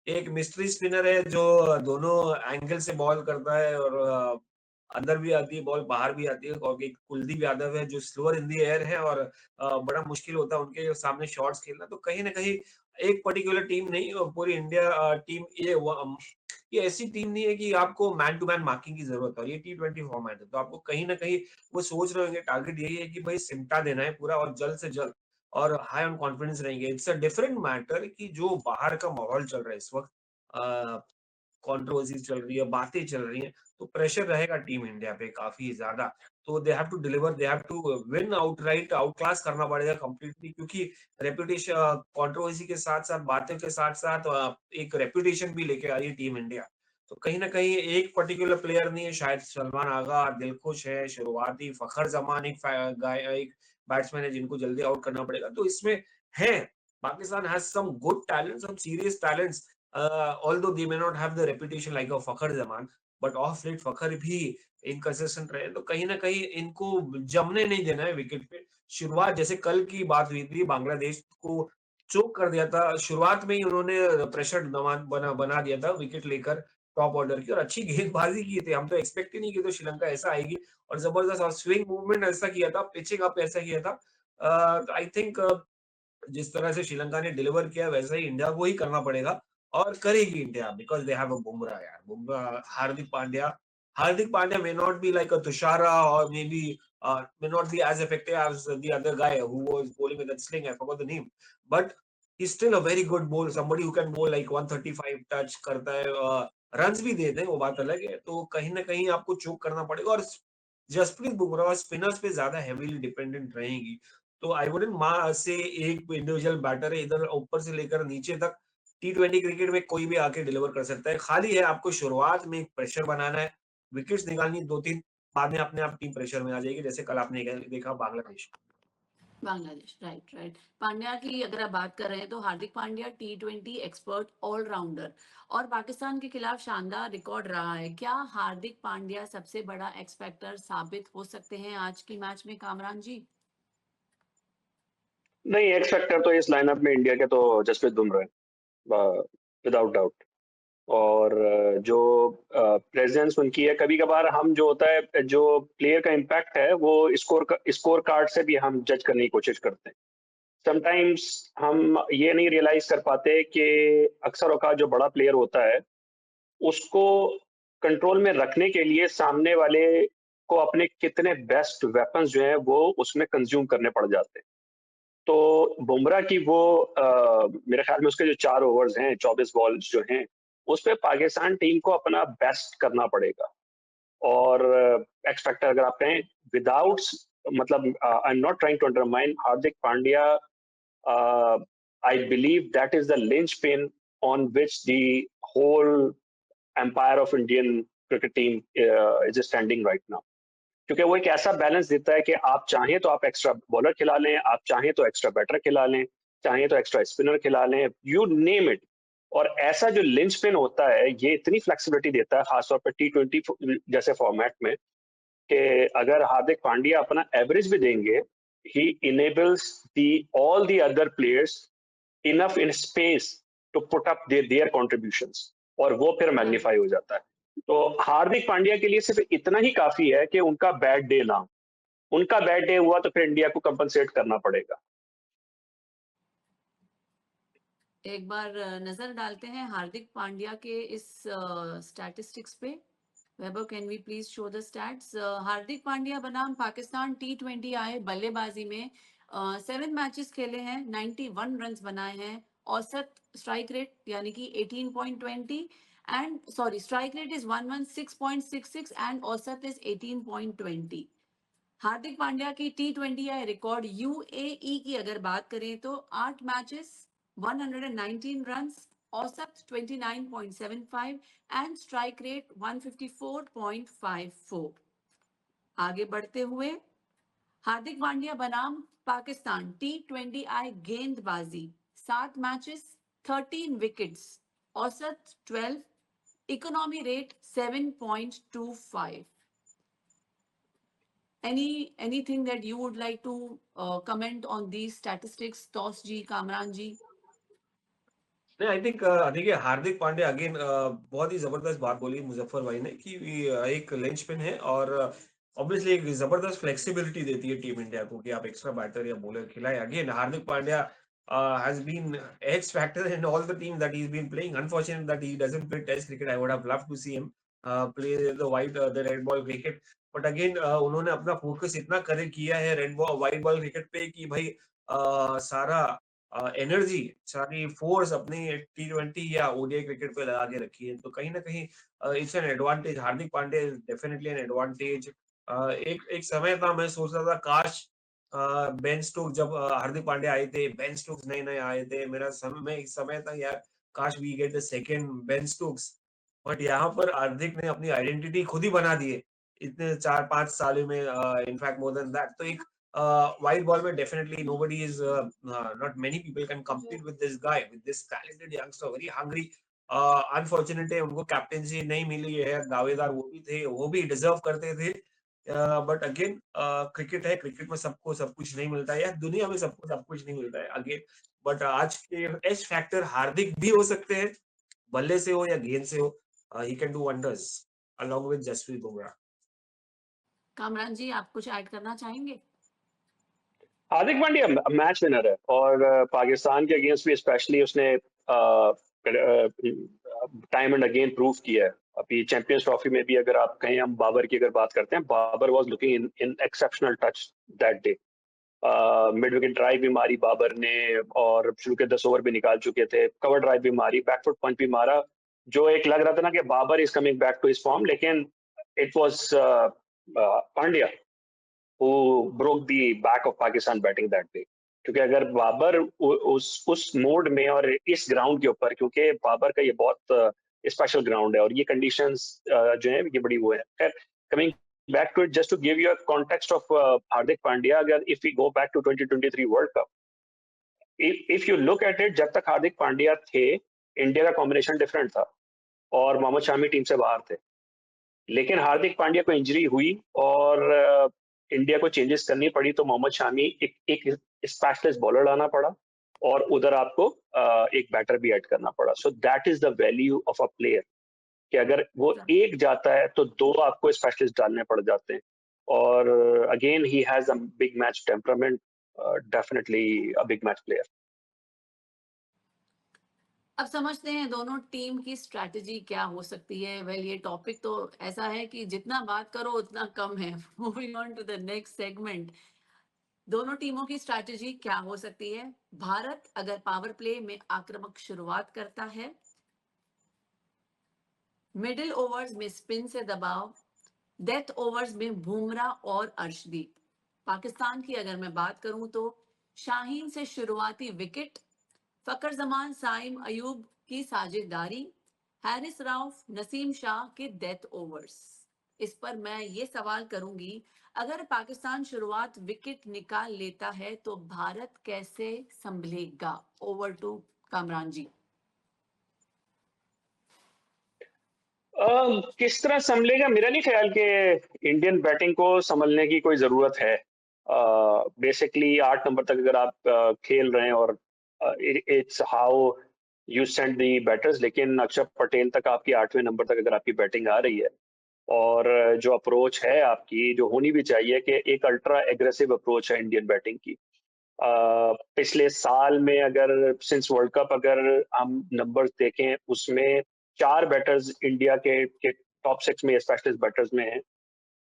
C: एक मिस्ट्री स्पिनर है जो दोनों एंगल से बॉल करता है, और अंदर भी आती है बॉल, बाहर भी आती है, और एक कुलदीप यादव है जो स्लोअर इन द एयर है, और बड़ा मुश्किल होता है उनके सामने शॉट्स खेलना। तो कहीं ना कहीं एक पर्टिकुलर टीम नहीं, पूरी इंडिया टीम ये ऐसी टीम नहीं है कि आपको मैन टू मैन मार्किंग की जरूरत है, ये T20 फॉर्मेट है, तो आपको कहीं ना कहीं वो सोच रहे होंगे टारगेट यही है कि भाई सिमटा देना है पूरा और जल्द से जल्द, और हाई ऑन कॉन्फिडेंस रहेंगे। इट्स अ डिफरेंट मैटर कि जो बाहर का माहौल चल रहा है इस वक्त, कंट्रोवर्सीज चल रही है, बातें चल रही हैं, तो प्रेशर रहेगा टीम इंडिया पे काफी ज्यादा। तो they have to deliver, they have to win outright, out class करना पड़ेगा कंप्लीटली, क्योंकि रेपुटेशन कंट्रोवर्सी के साथ साथ, बातें के साथ साथ एक रेपुटेशन भी लेके आ रही है टीम इंडिया। तो कहीं ना कहीं एक पर्टिकुलर प्लेयर नहीं है, शायद सलमान आगा दिलखुश है, शुरुआती फखर जमान एक बैट्समैन है जिनको जल्दी आउट करना पड़ेगा। तो इसमें है, Pakistan has some good talent, some serious talents, although they may not have the reputation like of Fakhar Zaman, but of late Fakhar भी इनकंसिस्टेंट रहे, तो कहीं ना कहीं इनको जमने नहीं देना है विकेट पे। शुरुआत जैसे कल की बात हुई थी, बांग्लादेश को चोक कर दिया था शुरुआत में ही, उन्होंने प्रेशर बना दिया था विकेट लेकर टॉप ऑर्डर की, और अच्छी गेंदबाजी की थी, हम तो एक्सपेक्ट ही नहीं किए तो श्रीलंका ऐसा आएगी, और जबरदस्त और स्विंग मूवमेंट ऐसा किया था, पिचिंग अप ऐसा किया था। आई थिंक जिस तरह से श्रीलंका ने डिलीवर किया वैसा ही इंडिया को ही करना पड़ेगा, और करेगी India, because they have a Bumrah यार, Bumrah, Hardik Pandya may not be like a Tushara, or maybe may not be as effective as the other guy who was bowling with that sling, I forgot the name, but he's still a very good bowler, somebody who can bowl like 135 touch करता है, रन्स भी देते हैं, वो बात अलग है। तो कहीं ना कहीं आपको चोक करना पड़ेगा, और जसप्रीत बुमराह स्पिनर्स पे ज्यादा हेवीली डिपेंडेंट रहेंगी। तो आई वुडंट से एक इंडिविजुअल बैटर है इधर ऊपर से लेकर नीचे तक, T20 क्रिकेट में कोई भी आके डिलीवर कर सकता है, खाली है आपको शुरुआत में एक प्रेशर बनाना है, विकेट्स निकालनी 2-3, बाद में अपने आप टीम प्रेशर में आ जाएगी, जैसे कल आपने देखा बांग्लादेश।
A: बांग्लादेश, राइट। पांड्या की अगर आप बात कर रहे हैं तो Hardik Pandya T20 expert allrounder और पाकिस्तान के खिलाफ शानदार रिकॉर्ड रहा है। क्या हार्दिक पांड्या सबसे बड़ा एक्स फैक्टर साबित हो सकते हैं आज की मैच में, कामरान जी?
B: नहीं, एक्स फैक्टर तो इस लाइनअप में इंडिया के तो जसप्रीत बुमराह विदाउट डाउट। और जो प्रेजेंस उनकी है, कभी कभार हम जो होता है, जो प्लेयर का इम्पैक्ट है वो स्कोर कार्ड से भी हम जज करने की कोशिश करते हैं। समटाइम्स हम ये नहीं रियलाइज कर पाते कि अक्सर औकात जो बड़ा प्लेयर होता है उसको कंट्रोल में रखने के लिए सामने वाले को अपने कितने बेस्ट वेपन्स जो हैं वो उसमें कंज्यूम करने पड़ जाते हैं। तो बुमराह की वो मेरे ख्याल में उसके जो 4 ओवर्स हैं, 24 बॉल्स जो हैं, उस पे पाकिस्तान टीम को अपना बेस्ट करना पड़ेगा। और एक्स फैक्टर अगर आप कहें, विदाउट मतलब I am not trying to undermine Hardik Pandya, I believe that is the linchpin on which the whole empire of Indian cricket team is standing right now. क्योंकि वो एक ऐसा बैलेंस देता है कि आप चाहें तो आप एक्स्ट्रा बॉलर खिला लें, आप चाहें तो एक्स्ट्रा बैटर खिला लें, चाहें तो एक्स्ट्रा स्पिनर खिला लें, यू नेम इट। और ऐसा जो लिंच पिन होता है, ये इतनी फ्लेक्सिबिलिटी देता है, खासतौर पर T20 जैसे फॉर्मेट में, कि अगर हार्दिक पांड्या अपना एवरेज भी देंगे, he enables all the other players enough in space to put up their contributions, और वो फिर मैग्नीफाई हो जाता है। तो हार्दिक पांड्या के लिए सिर्फ इतना ही काफी है कि उनका बैड डे ना, उनका बैड डे हुआ तो फिर इंडिया को कंपनसेट करना पड़ेगा।
A: एक बार नजर डालते हैं हार्दिक पांड्या के इस स्टैटिस्टिक्स पे। Vaibhav, can we please show the stats? Hardik Pandya बनाम पाकिस्तान T20 आए बल्लेबाजी में 7 मैचेस खेले हैं, 91 रन्स बनाए हैं, औसत स्ट्राइक रेट यानी कि 18.20 and sorry strike rate is 116.66 and औसत इज 18.20। हार्दिक पांड्या की T20 आई रिकॉर्ड यूएई की अगर बात करें तो 8 मैचेस, 119 रन्स, औसत 29.75 एंड स्ट्राइक रेट 154.54। आगे बढ़ते हुए हार्दिक पांड्या बनाम पाकिस्तान T20 आई गेंदबाजी, 7 मैचेस, 13 विकेट्स, औसत 12, economy rate 7.25। Anything that you would like to comment on these statistics, Tos ji, Kamran ji?
C: नहीं, आई थिंक देखिए हार्दिक पांड्या अगेन बहुत ही जबरदस्त बात बोली मुजफ्फर भाई ने कि एक लिंचपिन है और ऑब्वियसली एक जबरदस्त फ्लेक्सिबिलिटी देती है टीम इंडिया को कि आप एक्स्ट्रा बैटर या बॉलर खिलाएं। Again Hardik Pandya has been X factor in all the teams that he's been playing. Unfortunate that he doesn't play Test cricket. I would have loved to see him play the red ball cricket. But again उन्होंने अपना फोकस इतना करे किया है red ball white ball cricket पे कि भाई सारा एनर्जी, सारी फोर्स अपनी T20 या ओडीआई क्रिकेट पे लगा के रखी है। तो कहीं ना कहीं it's an advantage. Hardik Pandya is definitely an advantage. एक समय था मैं सोच रहा था काश बेन स्टोक्स जब हार्दिक पांड्या आए थे, बेन स्टोक्स नए आए थे, मेरा समय एक समय था यार काश we get the second Ben Stokes. But यहाँ पर हार्दिक ने अपनी आइडेंटिटी खुद ही बना दी है इतने 4-5 सालों में, इनफैक्ट मोर देन दैट। तो एक white ball में definitely nobody is not many people can compete with this guy, with this talented youngster, very hungry. Unfortunate है उनको कैप्टेंसी नहीं मिली है, दावेदार वो भी थे, वो भी डिजर्व करते थे। बट अगेन क्रिकेट है, क्रिकेट में सबको सब कुछ नहीं मिलता है, या दुनिया में सबको सब कुछ नहीं मिलता है अगेन। बट आज के एज फैक्टर हार्दिक भी हो सकते हैं, बल्ले से हो या गेंद से हो, he can do wonders along with Jasprit Bumrah.
A: Kamran ji, आप कुछ ऐड करना चाहेंगे?
B: हार्दिक पांड्या मैच विनर है और पाकिस्तान के अगेंस्ट भी स्पेशली उसने टाइम एंड अगेन प्रूव किया है। अभी चैंपियंस ट्रॉफी में भी अगर आप कहें, हम बाबर की अगर बात करते हैं, Babar was looking in exceptional touch that day. Mid wicket drive भी मारी बाबर ने और शुरू के 10 ओवर भी निकाल चुके थे, कवर ड्राइव भी मारी, बैकफुट पंच भी मारा, जो एक लग रहा था ना कि Babar is coming back to his form, लेकिन it was Pandya who broke the back of Pakistan batting that day। क्योंकि अगर बाबर उस मोड में और इस ग्राउंड के ऊपर, क्योंकि बाबर का ये बहुत स्पेशल ग्राउंड है और ये कंडीशंस जो है ये बड़ी वो है। खैर, coming back to it just to give you a context of Hardik Pandya. अगर if we go back to 2023 World Cup, if you look at it, जब तक हार्दिक पांड्या थे, इंडिया का कॉम्बिनेशन डिफरेंट था और मोहम्मद शामी टीम से बाहर थे. लेकिन हार्दिक पांड्या को इंजरी हुई और इंडिया को चेंजेस करनी पड़ी, तो मोहम्मद शामी एक स्पेशलिस्ट बॉलर लाना पड़ा और उधर आपको एक बैटर भी ऐड करना पड़ा. So that is the value of a player कि अगर वो एक जाता है तो दो आपको स्पेशलिस्ट डालने पड़ जाते हैं. और again he has a big match temperament, definitely a big match player.
A: अब समझते हैं दोनों टीम की स्ट्रैटेजी क्या हो सकती है. वेल, ये टॉपिक तो ऐसा है कि जितना बात करो उतना कम है. Moving on to the next segment. दोनों टीमों की स्ट्रैटेजी क्या हो सकती है. भारत अगर पावर प्ले में आक्रामक शुरुआत करता है, मिडिल ओवर्स में स्पिन से दबाव, डेथ ओवर्स में बुमराह और अर्शदीप. पाकिस्तान की अगर मैं बात करूं तो शाहीन से शुरुआती विकेट, फकर जमान साइम अयूब की साझेदारी, हारिस राउफ नसीम शाह के डेथ ओवर्स. इस पर मैं ये सवाल करूंगी, अगर पाकिस्तान शुरुआत विकेट निकाल लेता है तो भारत कैसे संभलेगा. ओवर टू कामरान जी.
B: किस तरह संभलेगा, मेरा नहीं ख्याल कि इंडियन बैटिंग को संभलने की कोई जरूरत है. बेसिकली 8 नंबर तक अगर आप खेल रहे हैं और it's how you send the batters. लेकिन अक्षर पटेल तक आपकी 8वें नंबर तक अगर आपकी बैटिंग आ रही है और जो अप्रोच है आपकी, जो होनी भी चाहिए कि एक अल्ट्रा एग्रेसिव अप्रोच है इंडियन बैटिंग की. पिछले साल में अगर सिंस वर्ल्ड कप अगर हम नंबर्स देखें, उसमें 4 बैटर्स इंडिया के टॉप 6 में स्पेशलिस्ट बैटर्स में हैं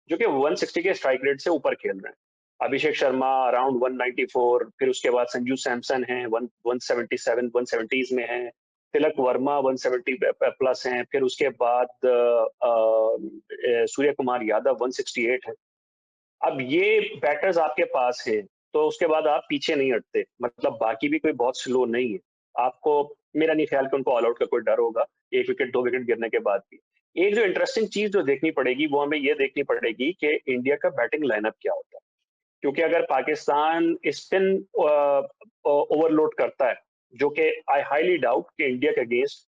B: जो कि 160 के स्ट्राइक रेट से ऊपर खेल रहे हैं. अभिषेक शर्मा अराउंड 194, फिर उसके बाद संजू सैमसन हैं 177 170s में हैं, तिलक वर्मा 170 प्लस हैं, फिर उसके बाद सूर्य कुमार यादव 168 है. अब ये बैटर्स आपके पास हैं तो उसके बाद आप पीछे नहीं हटते, मतलब बाकी भी कोई बहुत स्लो नहीं है. आपको, मेरा नहीं ख्याल कि उनको ऑल आउट का कोई डर होगा 1 विकेट 2 विकेट गिरने के बाद भी. एक जो इंटरेस्टिंग चीज जो देखनी पड़ेगी वो हमें ये देखनी पड़ेगी कि इंडिया का बैटिंग लाइनअप क्या होता है. क्योंकि अगर पाकिस्तान स्पिन ओवरलोड करता है, जो कि आई हाईली डाउट कि इंडिया के अगेंस्ट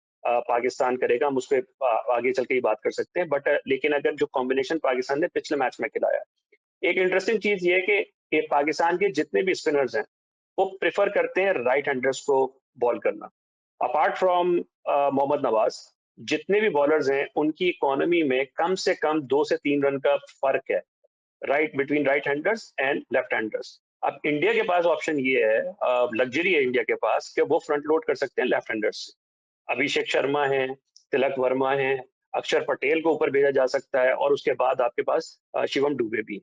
B: पाकिस्तान करेगा, हम उस पर आगे चल के ही बात कर सकते हैं. बट लेकिन अगर जो कॉम्बिनेशन पाकिस्तान ने पिछले मैच में खिलाया, एक इंटरेस्टिंग चीज ये है कि पाकिस्तान के जितने भी स्पिनर्स हैं वो प्रेफर करते हैं राइट हैंडर्स को बॉल करना. अपार्ट फ्रॉम मोहम्मद नवाज, जितने भी बॉलर्स हैं उनकी इकोनॉमी में कम से कम 2 से 3 रन का फर्क है between right handers and left handers. अब इंडिया के पास ऑप्शन ये है, लग्जरी है इंडिया के पास कि वो फ्रंट लोड कर सकते हैं लेफ्ट हैंडर्स से. अभिषेक शर्मा है, तिलक वर्मा है, अक्षर पटेल को ऊपर भेजा जा सकता है और उसके बाद आपके पास शिवम दुबे भी.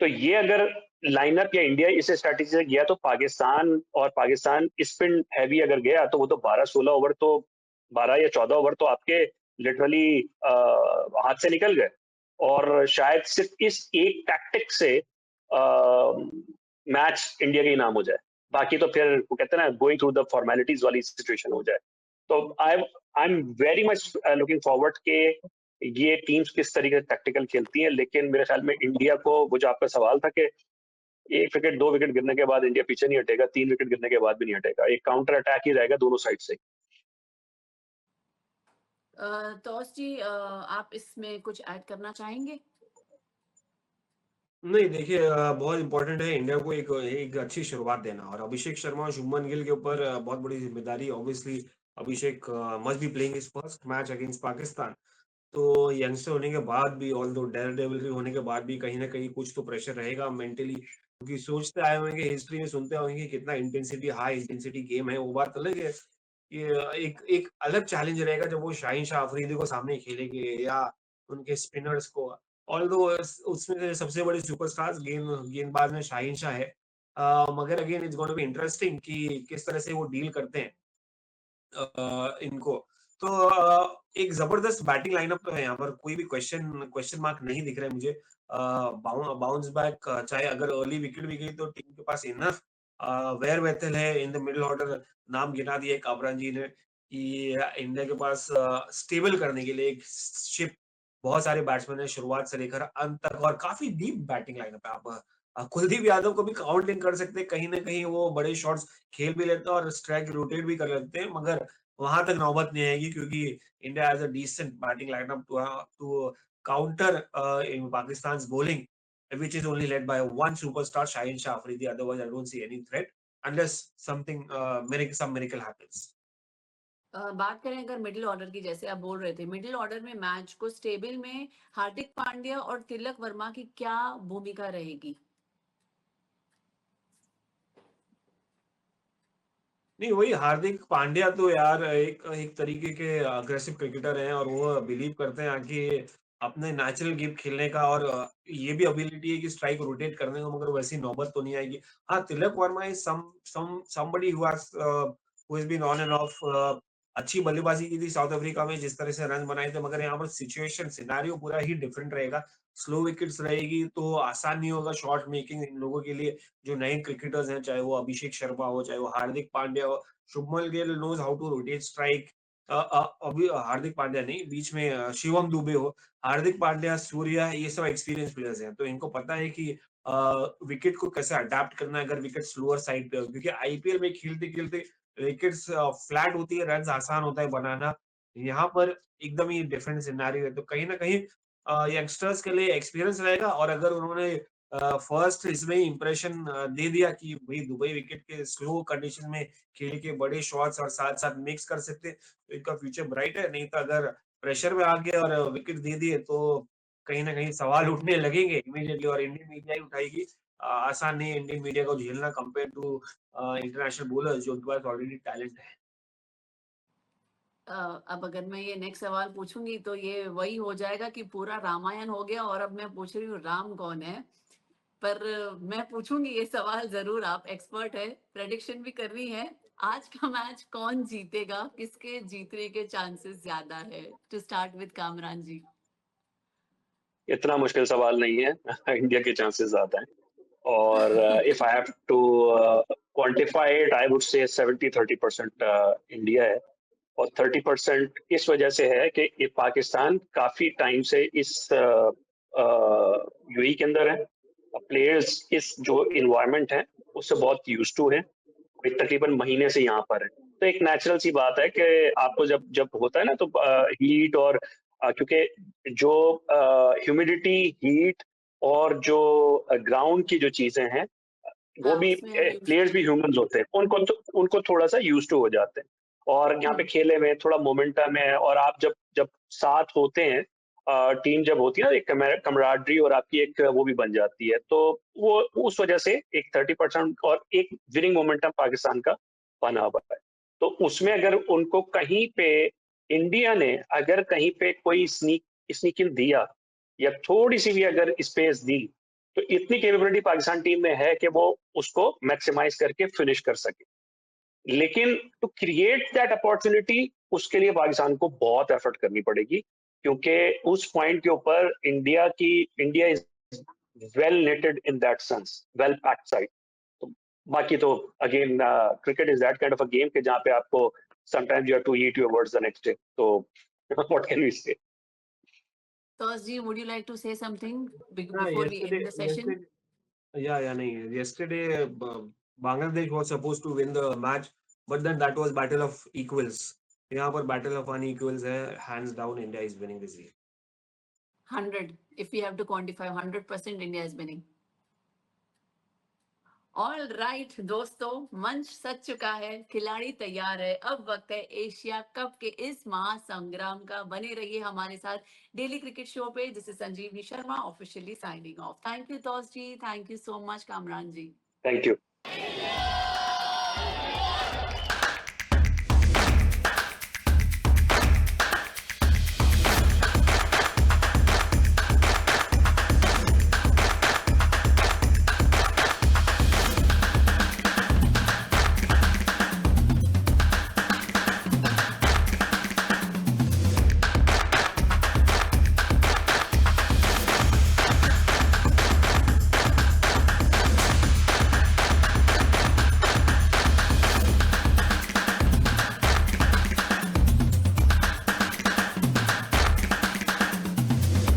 B: तो ये अगर लाइनअप या इंडिया इस स्ट्रैटेजी से गया तो पाकिस्तान स्पिन हैवी अगर गया तो वो तो 12-16 ओवर तो 12 या 14 ओवर तो आपके लिटरली हाथ से निकल गए. और शायद सिर्फ इस एक टैक्टिक से मैच इंडिया के ही नाम हो जाए. बाकी तो फिर वो कहते हैं ना, गोइंग थ्रू द फॉर्मेलिटीज वाली सिचुएशन हो जाए. तो I am very much looking forward के ये टीम्स किस तरीके से टैक्टिकल खेलती हैं. लेकिन मेरे ख्याल में इंडिया को, वो जो आपका सवाल था कि 1 विकेट 2 विकेट गिरने के बाद इंडिया पीछे नहीं हटेगा, 3 विकेट गिरने के बाद भी नहीं हटेगा, एक काउंटर अटैक ही रहेगा दोनों साइड से.
A: तौस जी, आप इसमें कुछ ऐड करना चाहेंगे?
C: नहीं, देखिए बहुत इंपॉर्टेंट है इंडिया को एक अच्छी शुरुआत देना, और अभिषेक शर्मा और शुभमन गिल के ऊपर बहुत बड़ी जिम्मेदारी. Obviously Abhishek must be playing his first match against Pakistan. तो यंगस्टर होने के बाद भी, ऑल दो डेयर डेविलरी होने के बाद भी, कहीं ना कहीं कुछ तो प्रेशर रहेगा मेंटली, क्योंकि सोचते आए होंगे, हिस्ट्री में सुनते होंगे कितना इंटेंसिटी, हाई इंटेंसिटी गेम है. वो बात अलग है. ये एक एक अलग चैलेंज रहेगा जब वो शाहीन शाह अफरीदी को सामने खेलेंगे या उनके स्पिनर्स को. ऑल्दो उसमें से सबसे बड़े सुपरस्टार्स गेंदबाज में शाहीन शाह है. मगर again it's gonna be interesting कि किस तरह से वो डील करते हैं इनको. तो एक जबरदस्त बैटिंग लाइनअप तो है यहाँ पर, कोई भी क्वेश्चन मार्क नहीं दिख रहा है मुझे. बाउंस बैक, चाहे अगर अर्ली विकेट भी गई तो टीम के पास इनफ वेयर वेथल है इन द मिडिल ऑर्डर. नाम गिना दिया कामरान जी ने कि इंडिया के पास स्टेबल करने के लिए एक शिप बहुत सारे बैट्समैन है शुरुआत से लेकर अंत तक और काफी डीप बैटिंग लाइनअप है। आप कुलदीप यादव को भी काउंट इन कर सकते हैं, कहीं ना कहीं वो बड़े शॉट्स खेल भी लेते हैं और स्ट्राइक रोटेट भी कर लेते हैं, मगर वहां तक नौबत नहीं आएगी क्योंकि India has a decent batting lineup to counter in Pakistan bowling, which is only led by one superstar, Shaheen Shah Afridi. Otherwise, I don't see any threat unless something some miracle happens.
A: बात करें अगर मिडिल ऑर्डर की, जैसे आप बोल रहे थे, मिडिल ऑर्डर में मैच को स्टेबल में हार्दिक पांड्या और तिलक वर्मा की क्या भूमिका रहेगी?
C: नहीं, वही हार्दिक पांड्या तो यार एक एक तरीके के अग्रेसिव क्रिकेटर हैं और वो बिलीव करते हैं कि अपने नेचुरल गेम खेलने का और ये भी एबिलिटी है कि स्ट्राइक रोटेट करने का, मगर वैसी नौबत तो नहीं आएगी। हाँ, Tilak Varma is somebody who has been on and off. अच्छी बल्लेबाजी की थी साउथ अफ्रीका में, जिस तरह से रन बनाए थे, मगर यहाँ पर सिचुएशन सिनेरियो पूरा ही डिफरेंट रहेगा। स्लो विकेट्स रहेगी तो आसान नहीं होगा शॉट मेकिंग इन लोगों के लिए जो नए क्रिकेटर्स हैं, चाहे वो अभिषेक शर्मा हो, चाहे वो हार्दिक पांड्या हो। Shubman Gill knows how to rotate strike। अभी हार्दिक पांड्या नहीं, बीच में शिवम दुबे हो, हार्दिक पांड्या, सूर्या, ये सब एक्सपीरियंस प्लेयर्स हैं, तो इनको पता है कि विकेट को कैसे अडेप्ट करना है अगर विकेट स्लोअर साइड पे हो, क्योंकि आईपीएल में खेलते खेलते विकेट्स फ्लैट होती है, रन आसान होता है बनाना। यहाँ पर एकदम ही डिफरेंट सिनेरियो है, तो कहीं ना कहीं यंगस्टर्स के लिए एक्सपीरियंस रहेगा और अगर उन्होंने फर्स्ट इसमें ही इंप्रेशन दे दिया कि भाई दुबई विकेट के स्लो कंडीशन में खेल के बड़े शॉट्स और साथ साथ मिक्स कर सकते हैं, तो इनका फ्यूचर ब्राइट है। नहीं तो अगर प्रेशर में आ गए और विकेट दे दिए तो कहीं ना कहीं सवाल उठने लगेंगे इमीडिएटली और इंडियन मीडिया ही उठाएगी। आसान नहीं है इंडियन मीडिया को झेलना कंपेयर टू इंटरनेशनल बॉलर्स जो उनके पास ऑलरेडी टैलेंट है।
A: अब अगर मैं ये नेक्स्ट सवाल पूछूंगी तो ये वही हो जाएगा कि पूरा रामायण हो गया और अब मैं पूछ रही हूँ राम कौन है। पर मैं पूछूंगी ये सवाल जरूर, आप एक्सपर्ट है, प्रेडिक्शन भी करनी है। आज का मैच कौन जीतेगा, किसके जीतने के चांसेस ज्यादा है? टू स्टार्ट विद कामरान जी।
B: इतना मुश्किल सवाल नहीं है। इंडिया के चांसेस ज्यादा हैं और if I have to quantify it I would say 70-30% India है और 30% इस वजह से है कि ये पाकिस्तान काफी टाइम से इस यूएई के अंदर है, प्लेयर्स इस जो इन्वायरमेंट है उससे बहुत यूज टू है, तकरीबन महीने से यहाँ पर है, तो एक नेचुरल सी बात है कि आपको जब जब होता है ना तो हीट और क्योंकि जो ह्यूमिडिटी, हीट और जो ग्राउंड की जो चीजें हैं वो भी प्लेयर्स भी ह्यूमंस होते हैं, उनको थोड़ा सा यूज टू हो जाते हैं और यहाँ पे खेले में थोड़ा मोमेंटम है और आप जब जब साथ होते हैं, टीम जब होती है ना, एक कमराडरी और आपकी एक वो भी बन जाती है, तो वो उस वजह से एक 30% और एक विनिंग मोमेंटम पाकिस्तान का बना हुआ है। तो उसमें अगर उनको कहीं पे इंडिया ने अगर कहीं पे कोई स्नीकिंग दिया या थोड़ी सी भी अगर स्पेस दी तो इतनी कैपेबिलिटी पाकिस्तान टीम में है कि वो उसको मैक्सिमाइज करके फिनिश कर सके, लेकिन टू क्रिएट दैट अपॉर्चुनिटी उसके लिए पाकिस्तान को बहुत एफर्ट करनी पड़ेगी क्योंकि उस पॉइंट के ऊपर India is well knitted in that sense, well packed side. तो बाकी तो again cricket is that kind of a game कि जहाँ पे आपको sometimes you have to eat your words the next day, तो what can we say.
A: Toshi, would you like to say something before we end the session?
C: Yesterday, Bangladesh was supposed to win the match, but then that was battle of equals. यहाँ पर battle of unequals है, hands down India is winning this game.
A: 100, if we have to quantify, 100% India is winning. All right दोस्तों, मंच सज चुका है, खिलाड़ी तैयार है, अब वक्त है एशिया कप के इस महासंग्राम का। बने रहिए हमारे साथ डेली क्रिकेट शो पे। This is Sanjeevani Sharma officially signing off. Thank you Tosh ji, thank you so much Kamran ji,
B: thank you.